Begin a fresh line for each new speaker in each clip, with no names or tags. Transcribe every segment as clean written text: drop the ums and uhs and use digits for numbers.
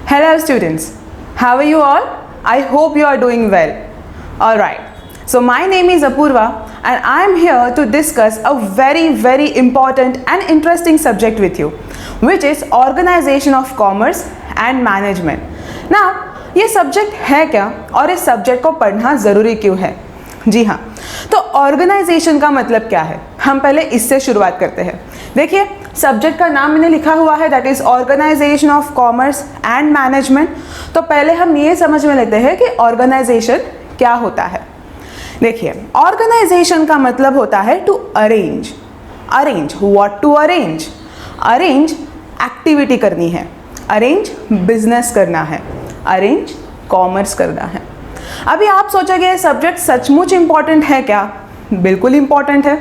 Hello students, how are you all? I hope you are doing well. Alright, so my name is Apurva and I am here to discuss a very important and interesting subject with you, which is Organization of Commerce and Management. Now, ये subject है क्या और इस subject को पढ़ना ज़रूरी क्यों है? जी हाँ, तो ऑर्गेनाइजेशन का मतलब क्या है, हम पहले इससे शुरुआत करते हैं। देखिए, सब्जेक्ट का नाम मैंने लिखा हुआ है, that is organization of commerce and management. तो पहले हम ये समझ में लेते हैं कि ऑर्गेनाइजेशन क्या होता है। देखिए, ऑर्गेनाइजेशन का मतलब होता है to arrange. Arrange what? To arrange. Arrange activity करनी है, अरेंज बिजनेस करना है, अरेंज कॉमर्स करना है। अभी आप सोचोगे ये सब्जेक्ट सचमुच इंपॉर्टेंट है क्या? बिल्कुल इंपॉर्टेंट है।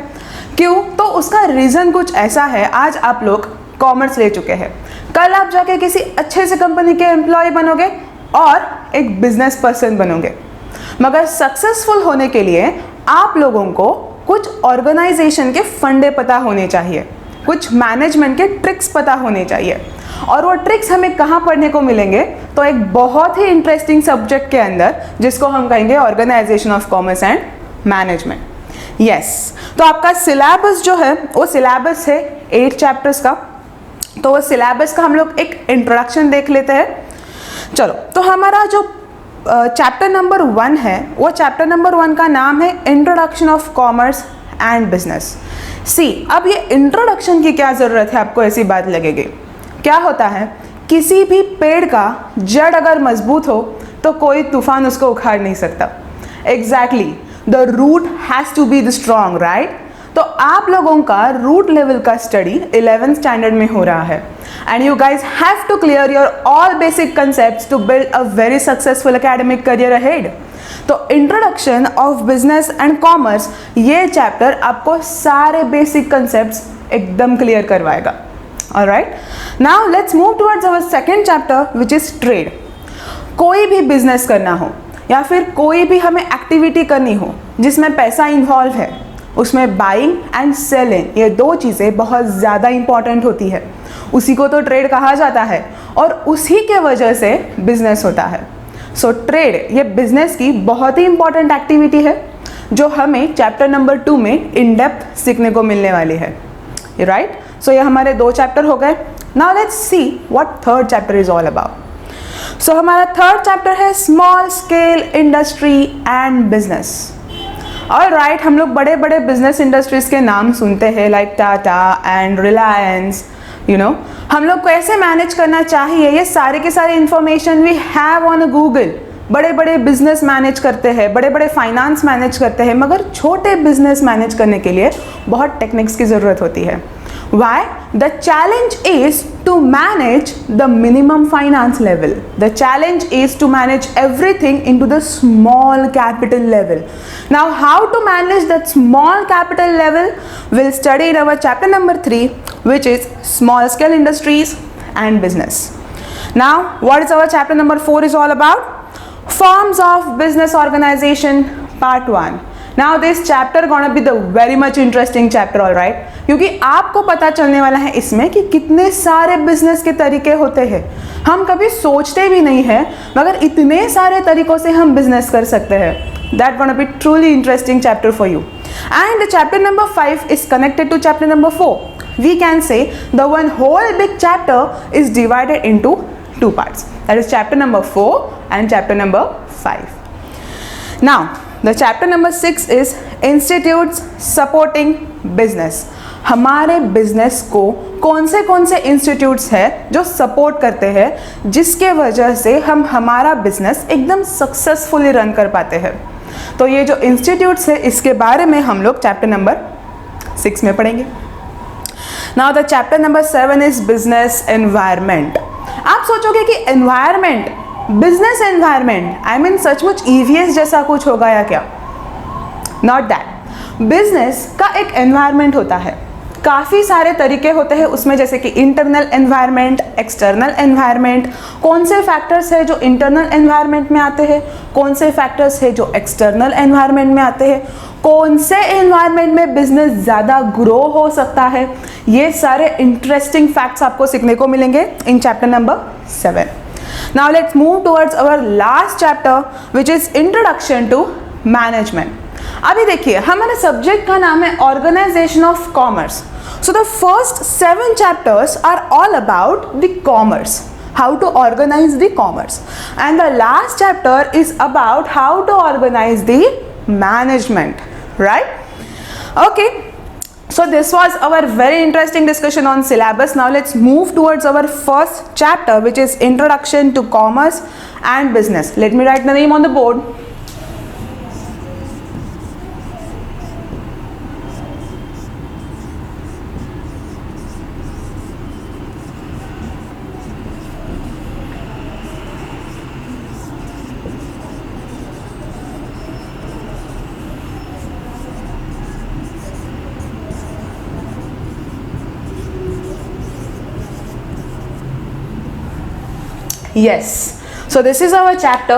क्यों? तो उसका रीज़न कुछ ऐसा है, आज आप लोग कॉमर्स ले चुके हैं, कल आप जाके किसी अच्छे से कंपनी के एम्प्लॉय बनोगे और एक बिजनेस पर्सन बनोगे। मगर सक्सेसफुल होने के लिए आप लोगों को कुछ ऑर्गेनाइजेशन के फंडे पता होने चाहिए, कुछ मैनेजमेंट के ट्रिक्स पता होने चाहिए। और वो ट्रिक्स हमें कहाँ पढ़ने को मिलेंगे? तो एक बहुत ही इंटरेस्टिंग सब्जेक्ट के अंदर, जिसको हम कहेंगे organization of commerce and management. Yes, तो आपका सिलेबस जो है वो सिलेबस है 8 चैप्टर्स का। तो वो सिलेबस का हम लोग एक इंट्रोडक्शन देख लेते हैं। चलो, तो हमारा जो चैप्टर नंबर 1 है, वो चैप्टर नंबर 1 का नाम है introduction of commerce and business. See, अब ये इंट्रोडक्शन की क्या ज़रूरत है, आपको ऐसी बात लगेगी। क्या होता है, किसी भी पेड़ का जड़ अगर मजबूत हो तो कोई तूफान उसको उखाड़ नहीं सकता। Exactly, the root has to be the strong, right? तो आप लोगों का रूट लेवल का स्टडी 11th स्टैंडर्ड में हो रहा है and you guys have to clear your all basic concepts to build a very successful academic career ahead. तो introduction of business and commerce, ये चैप्टर आपको सारे बेसिक कंसेप्ट्स एकदम क्लियर करवाएगा। Alright, now let's move towards our second chapter, which is trade. कोई भी business करना हो या फिर कोई भी हमें एक्टिविटी करनी हो जिसमें पैसा इन्वॉल्व है, उसमें बाइंग एंड सेलिंग, ये दो चीज़ें बहुत ज़्यादा इंपॉर्टेंट होती है। उसी को तो ट्रेड कहा जाता है और उसी के वजह से बिजनेस होता है। सो ट्रेड ये बिजनेस की बहुत ही इंपॉर्टेंट एक्टिविटी है जो हमें चैप्टर नंबर 2 में इन डेप्थ सीखने को मिलने वाली है, राइट? सो ये हमारे 2 चैप्टर हो गए। Now let's see what third chapter is all about. So हमारा थर्ड चैप्टर है small scale industry and business. Alright, हम लोग बड़े बड़े बिजनेस इंडस्ट्रीज के नाम सुनते हैं, like Tata and Reliance, you know. हम लोग को ऐसे मैनेज करना चाहिए, ये सारे के सारे information we have on Google. बड़े बड़े बिजनेस मैनेज करते हैं, बड़े बड़े फाइनेंस मैनेज करते हैं, मगर छोटे बिजनेस मैनेज करने के लिए बहुत टेक्निक्स की ज़रूरत होती है। Why? The challenge is to manage the minimum finance level. The challenge is to manage everything into the small capital level. Now, how to manage that small capital level? We'll study in our chapter number 3, which is small scale industries and business. Now, what is our chapter number 4 is all about? Forms of business organization, part 1. Now this chapter gonna be the very much interesting chapter, all right? क्योंकि आपको पता चलने वाला है इसमें कि कितने सारे बिजनेस के तरीके होते हैं। हम कभी सोचते भी नहीं हैं, मगर इतने सारे तरीकों से हम बिजनेस कर सकते हैं। That gonna be truly interesting chapter for you. And the chapter number 5 is connected to chapter number 4. We can say the one whole big chapter is divided into 2 parts. That is chapter number 4 and chapter number 5. Now, the chapter number 6 is institutes supporting business. हमारे business को कौन से institutes है जो support करते हैं, जिसके वजह से हम हमारा बिजनेस एकदम सक्सेसफुली रन कर पाते हैं। तो ये जो इंस्टीट्यूट्स है, इसके बारे में हम लोग चैप्टर नंबर 6 में पढ़ेंगे। Now the chapter number 7 is business environment. आप सोचोगे कि environment, business environment, I mean सचमुच ईवीएस जैसा कुछ होगा या क्या? Not that. बिजनेस का एक एनवायरनमेंट होता है, काफ़ी सारे तरीके होते हैं उसमें, जैसे कि इंटरनल एनवायरनमेंट, एक्सटर्नल एनवायरनमेंट। कौन से फैक्टर्स है जो इंटरनल एनवायरनमेंट में आते हैं, कौन से फैक्टर्स है जो एक्सटर्नल एनवायरनमेंट में आते हैं, कौन से एनवायरनमेंट में बिजनेस ज़्यादा ग्रो हो सकता है, ये सारे इंटरेस्टिंग फैक्ट्स आपको सीखने को मिलेंगे in chapter number 7। Now let's move towards our last chapter, which is Introduction to Management. अभी देखिए हमारे सब्जेक्ट का नाम है organization of commerce. So the first 7 chapters are all about the commerce, how to organize the commerce, and the last chapter is about how to organize the management, right? Okay, so this was our very interesting discussion on syllabus. Now let's move towards our first chapter, which is Introduction to Commerce and Business. Let me write the name on the board. Yes, so this is our chapter,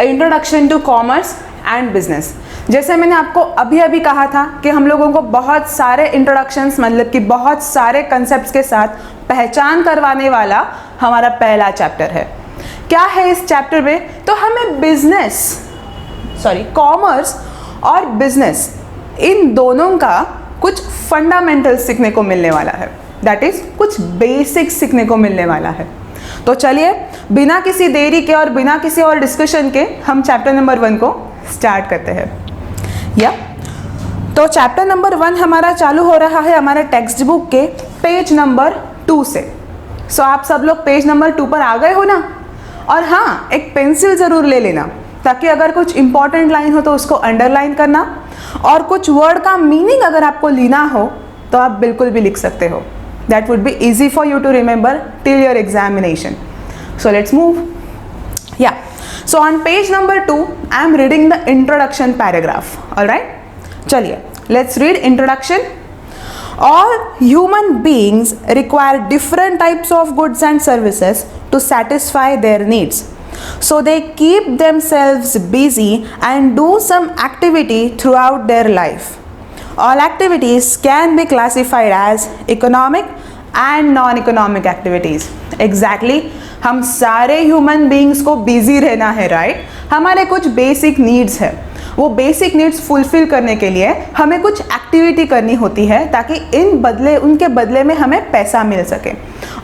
Introduction to Commerce and Business. जैसे मैंने आपको अभी अभी कहा था कि हम लोगों को बहुत सारे इंट्रोडक्शंस, मतलब कि बहुत सारे कंसेप्ट्स के साथ पहचान करवाने वाला हमारा पहला चैप्टर है. क्या है इस चैप्टर में? तो हमें कॉमर्स और बिजनेस इन दोनों का कुछ फंडामेंटल्स सीखने को मिलने वाला है. दैट इज कुछ बेसिक्स सीखने को मिलने वाला है. तो चलिए बिना किसी देरी के और बिना किसी और डिस्कशन के हम चैप्टर नंबर 1 को स्टार्ट करते हैं. तो चैप्टर नंबर 1 हमारा चालू हो रहा है हमारे टेक्स्ट बुक के पेज नंबर 2 से. सो आप सब लोग पेज नंबर 2 पर आ गए हो ना? और हाँ, एक पेंसिल ज़रूर ले लेना ताकि अगर कुछ इंपॉर्टेंट लाइन हो तो उसको अंडरलाइन करना, और कुछ वर्ड का मीनिंग अगर आपको लेना हो तो आप बिल्कुल भी लिख सकते हो. That would be easy for you to remember till your examination. So let's move. Yeah. So on page number 2, I am reading the introduction paragraph. All right. चलिए, let's read introduction. All human beings require different types of goods and services to satisfy their needs. So they keep themselves busy and do some activity throughout their life. All activities can be classified as economic and non-economic activities. Exactly, हम सारे human beings को busy रहना है, right? हमारे कुछ basic needs है, वो basic needs fulfil करने के लिए हमें कुछ एक्टिविटी करनी होती है ताकि उनके बदले में हमें पैसा मिल सके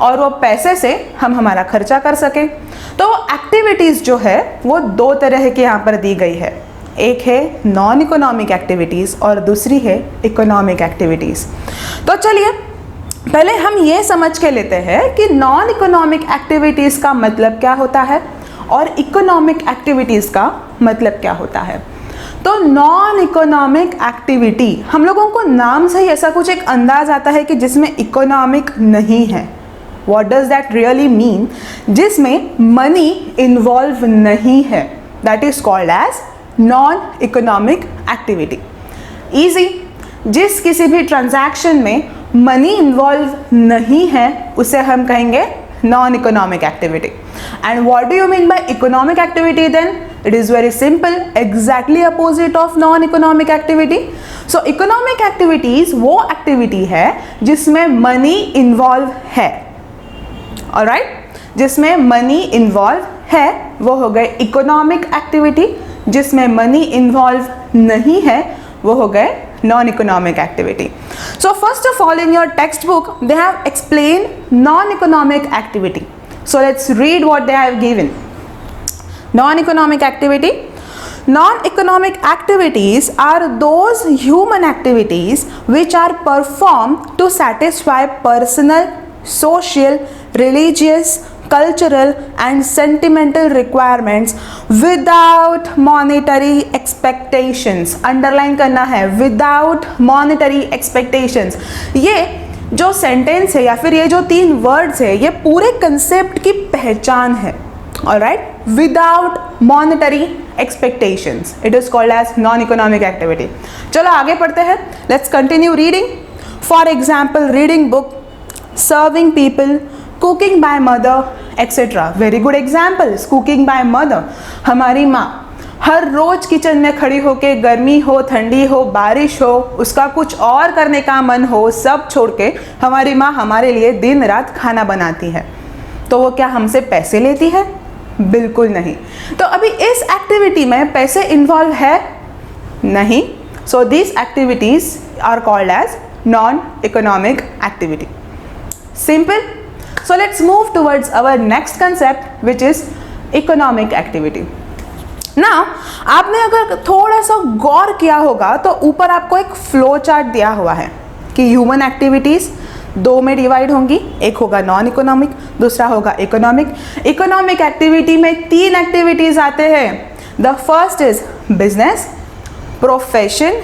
और वो पैसे से हम हमारा खर्चा कर सके. तो एक्टिविटीज़ जो है वो 2 तरह की यहाँ पर दी गई है. एक है नॉन इकोनॉमिक एक्टिविटीज़ और दूसरी है इकोनॉमिक एक्टिविटीज़. तो चलिए पहले हम ये समझ के लेते हैं कि नॉन इकोनॉमिक एक्टिविटीज़ का मतलब क्या होता है और इकोनॉमिक एक्टिविटीज़ का मतलब क्या होता है. तो नॉन इकोनॉमिक एक्टिविटी, हम लोगों को नाम से ही ऐसा कुछ एक अंदाज आता है कि जिसमें इकोनॉमिक नहीं है. What does that really mean? जिसमें मनी इन्वॉल्व नहीं है, that is called as non economic activity. Easy, जिस किसी भी ट्रांजैक्शन में मनी इन्वॉल्व नहीं है उसे हम कहेंगे non economic activity. And what do you mean by economic activity then? It is very simple, exactly opposite of non economic activity. So economic activities वो एक्टिविटी है जिसमें मनी इन्वॉल्व है. ऑलराइट, जिसमें मनी इन्वॉल्व है वो हो गए economic activity. जिसमें मनी इन्वॉल्व नहीं है वो हो गए non economic activity. So first of all, in your textbook they have explained non-economic activity. So let's read what they have given. Non-economic activity. Non-economic activities are those human activities which are performed to satisfy personal, social, religious, cultural and sentimental requirements without monetary expectations. Underline करना है, without monetary expectations. ये जो sentence है या फिर ये जो 3 words है ये पूरे कंसेप्ट की पहचान है. Alright, without monetary expectations, it is called as non economic activity. चलो आगे पढ़ते हैं. Let's continue reading. For example, reading book, serving people, cooking by mother, etcetera. Very good examples. Cooking by mother, हमारी माँ हर रोज kitchen में खड़ी होके, गर्मी हो, ठंडी हो, बारिश हो, उसका कुछ और करने का मन हो, सब छोड़ के हमारी माँ हमारे लिए दिन रात खाना बनाती है. तो वो क्या हमसे पैसे लेती है? बिल्कुल नहीं। तो अभी इस एक्टिविटी में पैसे इन्वॉल्व है नहीं, so this activities are called as non economic activity. Simple. So let's move towards our next concept which is economic activity. ना आपने अगर थोड़ा सा गौर किया होगा तो ऊपर आपको एक फ्लो चार्ट दिया हुआ है कि ह्यूमन एक्टिविटीज दो में डिवाइड होंगी, एक होगा नॉन इकोनॉमिक, दूसरा होगा इकोनॉमिक। इकोनॉमिक एक्टिविटी में तीन एक्टिविटीज आते हैं। The first is business, profession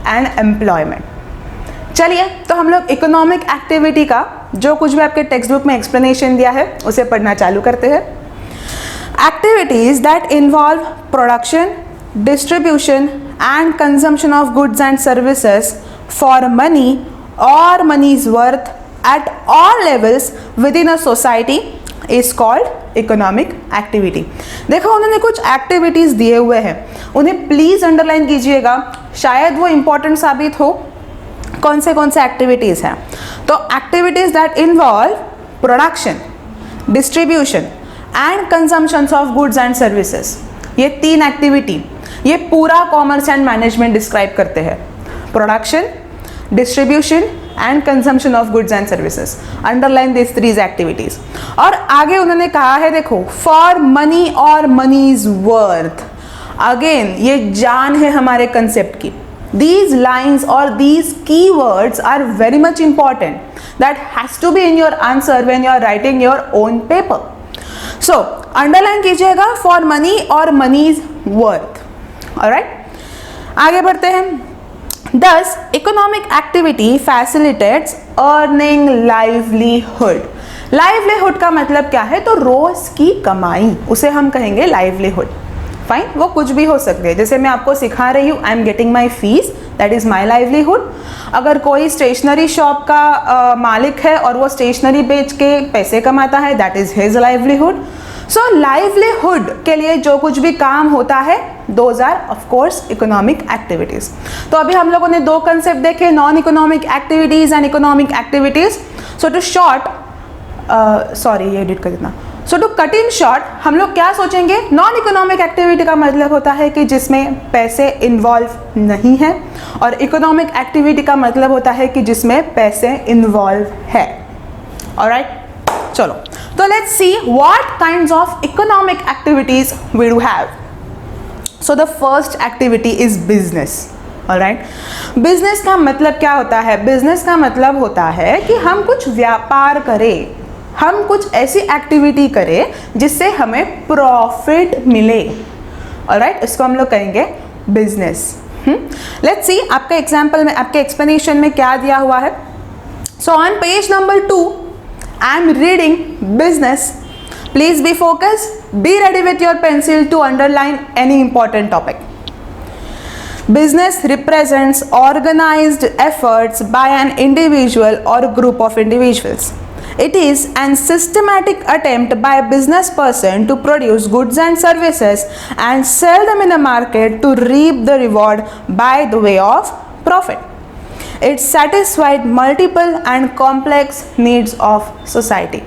and employment. चलिए तो हम लोग इकोनॉमिक एक्टिविटी का जो कुछ भी आपके टेक्स्ट बुक में एक्सप्लेनेशन दिया है उसे पढ़ना चालू करते हैं। Activities that involve production, distribution and consumption of goods and services for money or money's worth at all levels within a society is called economic activity। देखो उन्होंने कुछ एक्टिविटीज दिए हुए हैं, उन्हें प्लीज अंडरलाइन कीजिएगा, शायद वो इंपॉर्टेंट साबित हो। कौन से एक्टिविटीज हैं? तो activities that involve production, distribution and consumptions of goods and services, ये तीन एक्टिविटी ये पूरा कॉमर्स एंड मैनेजमेंट डिस्क्राइब करते हैं। Production, distribution and consumption of goods and services, underline this threes activities. और आगे उन्होंने कहा है, देखो, फॉर मनी और मनीज वर्थ। अगेन ये जान है हमारे कंसेप्ट की। These lines or these keywords are very much important that has to be in your answer when you are writing your own paper. So underline कीजिएगा for money और money's worth. Alright? आगे बढ़ते हैं। Thus economic activity facilitates earning livelihood. Livelihood का मतलब क्या है? तो रोज की कमाई, उसे हम कहेंगे livelihood. फाइन, वो कुछ भी हो सकते हैं। जैसे मैं आपको सिखा रही हूँ, I am getting my fees, that is my livelihood. अगर कोई स्टेशनरी शॉप का मालिक है और वो स्टेशनरी बेच के पैसे कमाता है, that is his livelihood. So livelihood के लिए जो कुछ भी काम होता है, those are of course economic activities. तो अभी हम लोगों ने दो कंसेप्ट देखे, non economic activities and economic activities. So to short, sorry ये एडिट कर देना। So to cut in short, हम लोग क्या सोचेंगे? नॉन इकोनॉमिक एक्टिविटी का मतलब होता है कि जिसमें पैसे इन्वॉल्व नहीं है, और इकोनॉमिक एक्टिविटी का मतलब होता है कि जिसमें पैसे इन्वॉल्व है। ऑलराइट, चलो तो let's see what kinds of economic activities we do have. So the first activity is business. Alright, business का मतलब क्या होता है? बिजनेस का मतलब होता है कि हम कुछ व्यापार करें, हम कुछ ऐसी एक्टिविटी करें जिससे हमें प्रॉफिट मिले। ऑलराइट, इसको हम लोग कहेंगे बिजनेस। लेट्स सी आपके एग्जांपल में, आपके एक्सप्लेनेशन में क्या दिया हुआ है। So on page number 2 I am reading business. Please be focus, be ready with your pencil to underline any important topic. Business represents organized efforts by an individual or group of individuals. It is an systematic attempt by a business person to produce goods and services and sell them in the market to reap the reward by the way of profit. It satisfied multiple and complex needs of society.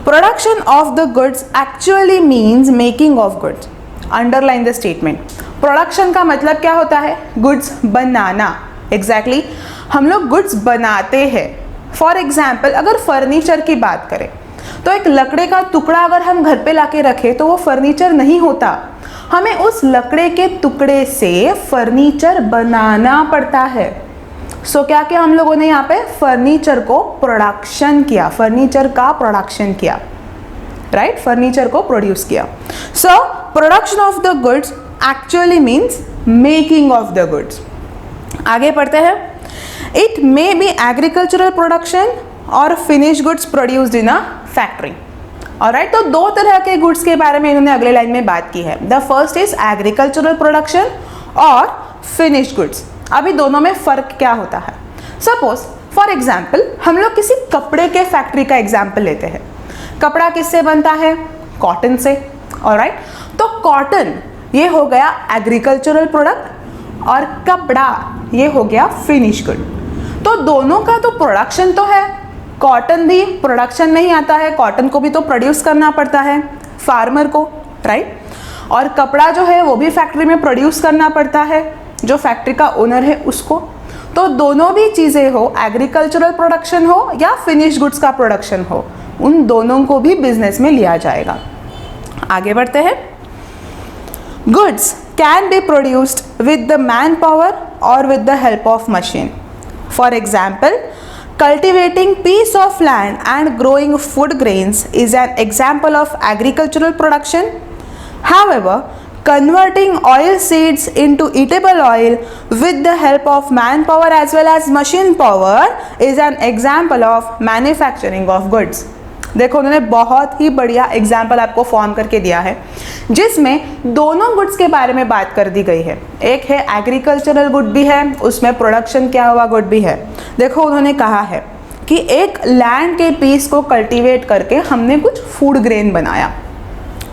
Production of the goods actually means making of goods. Underline the statement. Production का मतलब क्या होता है? Goods बनाना। Exactly हम लोग goods बनाते हैं। For example अगर फर्नीचर की बात करें तो एक लकड़े का टुकड़ा अगर हम घर पे लाके रखें तो वो फर्नीचर नहीं होता, हमें उस लकड़े के टुकड़े से फर्नीचर बनाना पड़ता है। सो क्या किया हम लोगों ने यहाँ पे? फर्नीचर को प्रोडक्शन किया, फर्नीचर का प्रोडक्शन किया, राइट? फर्नीचर को प्रोड्यूस किया। So production of the goods actually means making of the goods. आगे पढ़ते हैं। It may be agricultural production or finished goods produced in a factory. Alright, तो दो तरह के गुड्स के बारे में इन्होंने अगले लाइन में बात की है। The first is agricultural production और finished goods. अभी दोनों में फर्क क्या होता है? Suppose for example हम लोग किसी कपड़े के फैक्ट्री का एग्जाम्पल लेते हैं। कपड़ा किससे बनता है? कॉटन से। Alright, तो कॉटन ये हो गया एग्रीकल्चरल प्रोडक्ट और कपड़ा ये हो गया फिनिश गुड। तो दोनों का तो प्रोडक्शन तो है, कॉटन भी प्रोडक्शन में ही आता है, कॉटन को भी तो प्रोड्यूस करना पड़ता है। फार्मर को, राइट। और कपड़ा जो है वो भी फैक्ट्री में प्रोड्यूस करना पड़ता है, जो फैक्ट्री का ओनर है उसको। तो दोनों भी चीज़ें हो, एग्रीकल्चरल प्रोडक्शन हो या फिनिश गुड्स का प्रोडक्शन हो, उन दोनों को भी बिजनेस में लिया जाएगा। आगे बढ़ते हैं। Goods can be produced with the man power और with the help of machine. For example, cultivating piece of land and growing food grains is an example of agricultural production. However, converting oil seeds into eatable oil with the help of manpower as well as machine power is an example of manufacturing of goods. देखो उन्होंने बहुत ही बढ़िया example आपको form करके दिया है, जिसमें दोनों गुड्स के बारे में बात कर दी गई है। एक है एग्रीकल्चरल गुड भी है, उसमें प्रोडक्शन क्या हुआ गुड भी है। देखो उन्होंने कहा है कि एक लैंड के पीस को कल्टीवेट करके हमने कुछ फूड ग्रेन बनाया,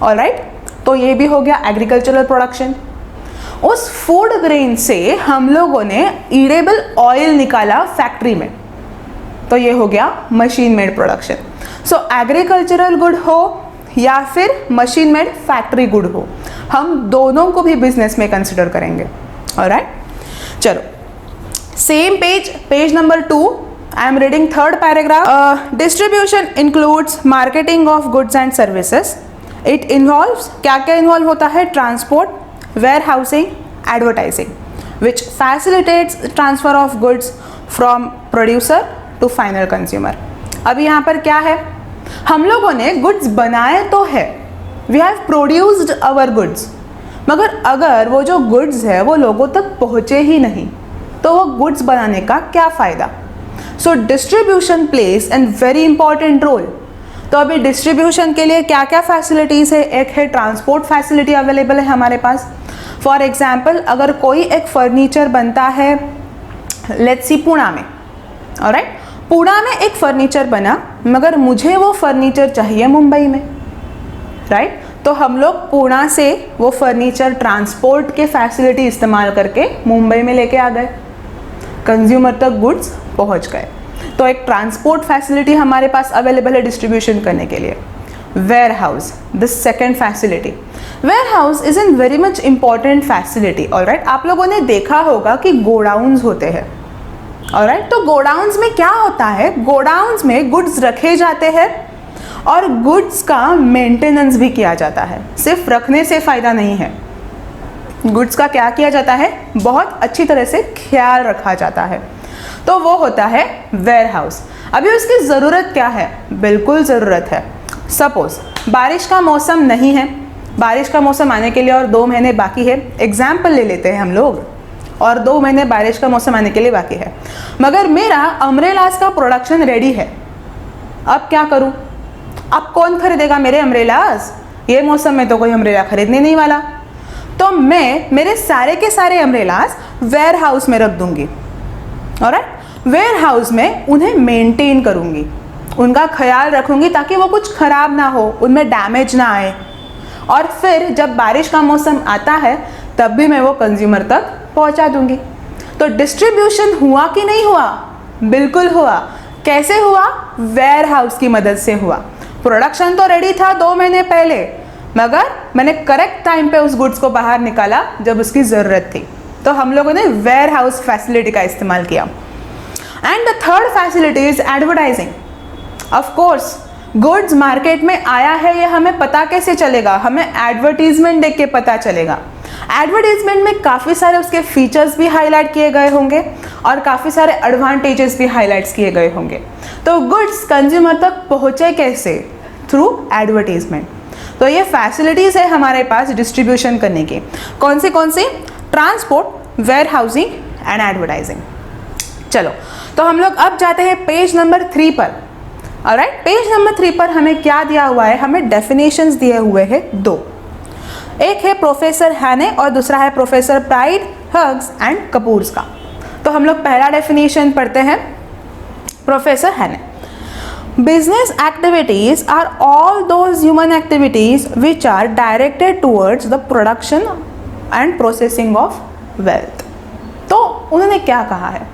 ऑलराइट। तो ये भी हो गया एग्रीकल्चरल प्रोडक्शन। उस फूड ग्रेन से हम लोगों ने ईडेबल ऑयल निकाला फैक्ट्री में, तो ये हो गया मशीन मेड प्रोडक्शन। सो एग्रीकल्चरल गुड हो या फिर मशीन मेड फैक्ट्री गुड हो, हम दोनों को भी बिजनेस में कंसिडर करेंगे, ऑलराइट। चलो same page number 2, I am reading third paragraph. Distribution includes marketing of goods and services. It involves, क्या क्या इन्वॉल्व होता है? Transport, warehousing, advertising, which facilitates transfer of goods from producer to final consumer. अभी यहाँ पर क्या है, हम लोगों ने गुड्स बनाए तो है, we have produced our goods, मगर अगर वो जो गुड्स है वो लोगों तक पहुँचे ही नहीं तो वो गुड्स बनाने का क्या फ़ायदा। So distribution plays an very important role. तो अभी डिस्ट्रीब्यूशन के लिए क्या क्या फैसिलिटीज़ है? एक है ट्रांसपोर्ट फैसिलिटी अवेलेबल है हमारे पास। फॉर एग्जाम्पल, अगर कोई एक फर्नीचर बनता है लेट्स सी पुणे में, ऑलराइट, पुणे में एक फर्नीचर बना, मगर मुझे वो फर्नीचर चाहिए मुंबई में, राइट। तो हम लोग पुणे से वो फर्नीचर ट्रांसपोर्ट के फैसिलिटी इस्तेमाल करके मुंबई में लेके आ गए, कंज्यूमर तक गुड्स पहुंच गए। तो एक ट्रांसपोर्ट फैसिलिटी हमारे पास अवेलेबल है डिस्ट्रीब्यूशन करने के लिए। Warehouse, the second facility. Warehouse is an very much important facility, alright. आप लोगों ने देखा होगा कि गोडाउन्स होते हैं, ऑलराइट। तो गोडाउन्स में क्या होता है? गोडाउन्स में गुड्स रखे जाते हैं और गुड्स का मेंटेनेंस भी किया जाता है। सिर्फ रखने से फ़ायदा नहीं है, गुड्स का क्या किया जाता है? बहुत अच्छी तरह से ख्याल रखा जाता है। तो वो होता है वेयर हाउस। अभी उसकी ज़रूरत क्या है? बिल्कुल ज़रूरत है। सपोज बारिश का मौसम नहीं है, बारिश का मौसम आने के लिए और 2 महीने बाकी है, एग्जाम्पल ले लेते हैं हम लोग, और 2 महीने बारिश का मौसम आने के लिए बाकी है, मगर मेरा अम्ब्रेलास का प्रोडक्शन रेडी है। अब क्या करूं? अब कौन खरीदेगा मेरे अम्ब्रेलास? ये मौसम में तो कोई अम्ब्रेला खरीदने नहीं वाला। तो मैं मेरे सारे के सारे अम्ब्रेलास वेयर हाउस में रख दूंगी, ऑलराइट। वेयर हाउस में उन्हें मेंटेन करूंगी, उनका ख्याल रखूंगी ताकि वो कुछ खराब ना हो, उनमें डैमेज ना आए, और फिर जब बारिश का मौसम आता है तब भी मैं वो कंज्यूमर तक पहुंचा दूंगी। तो डिस्ट्रीब्यूशन हुआ कि नहीं हुआ? बिल्कुल हुआ। कैसे हुआ? वेयर हाउस की मदद से हुआ। प्रोडक्शन तो रेडी था 2 महीने पहले, मगर मैंने करेक्ट टाइम पे उस गुड्स को बाहर निकाला जब उसकी ज़रूरत थी। तो हम लोगों ने वेयर हाउस फैसिलिटी का इस्तेमाल किया। And the third facility is advertising. Of course goods market में आया है ये हमें पता कैसे चलेगा? हमें एडवर्टीजमेंट देख के पता चलेगा। एडवर्टीजमेंट में काफ़ी सारे उसके फीचर्स भी हाईलाइट किए गए होंगे और काफ़ी सारे एडवांटेजेस भी हाईलाइट्स किए गए होंगे। तो गुड्स कंज्यूमर तक पहुँचे कैसे? Through advertisement. तो ये फैसिलिटीज़ है हमारे पास डिस्ट्रीब्यूशन करने की। कौन सी? Transport, warehousing and advertising. चलो तो हम लोग अब जाते हैं पेज नंबर 3 पर, ऑलराइट। पेज नंबर 3 पर हमें क्या दिया हुआ है? हमें डेफिनेशंस दिए हुए हैं 2। एक है प्रोफेसर हैने और दूसरा है professor pride, hugs and Kapoors का। तो हम लोग पहला डेफिनेशन पढ़ते हैं। Professor Haney, business activities are all those human activities which are directed towards the production and processing of wealth. तो उन्होंने क्या कहा है?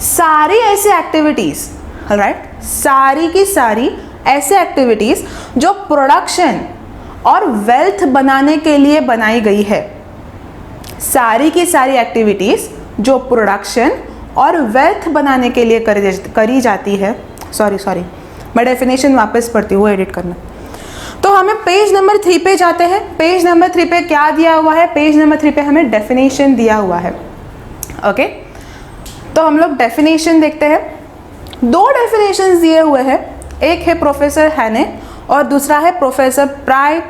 सारी ऐसी एक्टिविटीज, राइट, सारी की सारी ऐसे एक्टिविटीज जो प्रोडक्शन और वेल्थ बनाने के लिए बनाई गई है। सारी की सारी एक्टिविटीज़ जो प्रोडक्शन और वेल्थ बनाने के लिए करी जाती है, सॉरी मैं डेफिनेशन वापस पढ़ती हूँ, एडिट करना। तो हमें पेज नंबर 3 पे जाते हैं। पेज नंबर 3 पे क्या दिया हुआ है? पेज नंबर 3 पे हमें डेफिनेशन दिया हुआ है। ओके, तो हम लोग डेफिनेशन देखते हैं। 2 डेफिनेशंस दिए हुए हैं, एक है प्रोफेसर हैने और दूसरा है professor pride,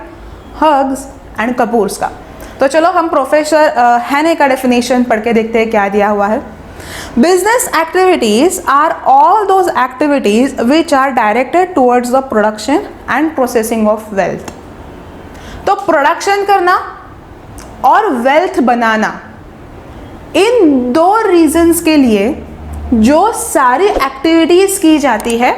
hugs and Kapoors का। तो चलो हम प्रोफेसर हैने का डेफिनेशन पढ़ के देखते हैं क्या दिया हुआ है। Business activities are all those activities which are directed towards the production and processing of wealth. तो प्रोडक्शन करना और वेल्थ बनाना, इन 2 रीजंस के लिए जो सारी एक्टिविटीज की जाती है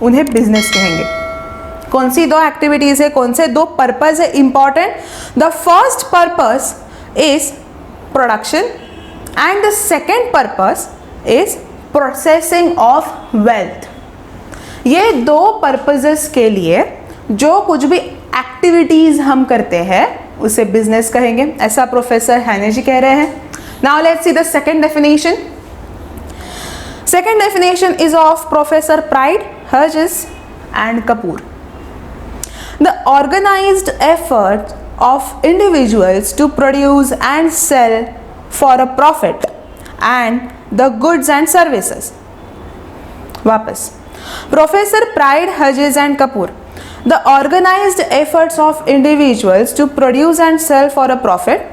उन्हें बिजनेस कहेंगे। कौन सी 2 एक्टिविटीज है, कौन से 2 पर्पस है important? The first purpose is production and the second purpose is processing of wealth. ये 2 पर्पसेस के लिए जो कुछ भी एक्टिविटीज हम करते हैं उसे बिजनेस कहेंगे, ऐसा प्रोफेसर हैने जी कह रहे हैं। Now let's see the second definition. Second definition is of professor Pride, Hughes and Kapoor. The organised effort of individuals to produce and sell for a profit and the goods and services. वापस professor Pride, Hughes and Kapoor. The organized efforts of individuals to produce and sell for a profit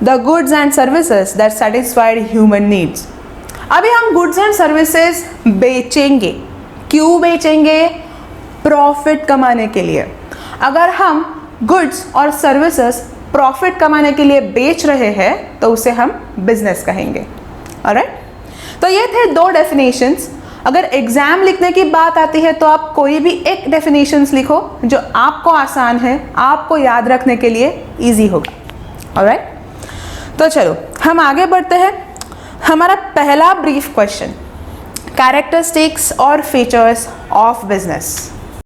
the goods and services that satisfied human needs. अभी हम goods and services बेचेंगे, क्यों बेचेंगे? Profit कमाने के लिए। अगर हम गुड्स और सर्विसेज प्रॉफिट कमाने के लिए बेच रहे हैं तो उसे हम बिजनेस कहेंगे। ऑलराइट, तो ये थे 2 डेफिनेशंस। अगर एग्जाम लिखने की बात आती है तो आप कोई भी एक डेफिनेशंस लिखो जो आपको आसान है, आपको याद रखने के लिए इजी होगा। ऑलराइट, तो चलो हम आगे बढ़ते हैं। हमारा पहला ब्रीफ क्वेश्चन, कैरेक्टरिस्टिक्स और फीचर्स ऑफ बिजनेस।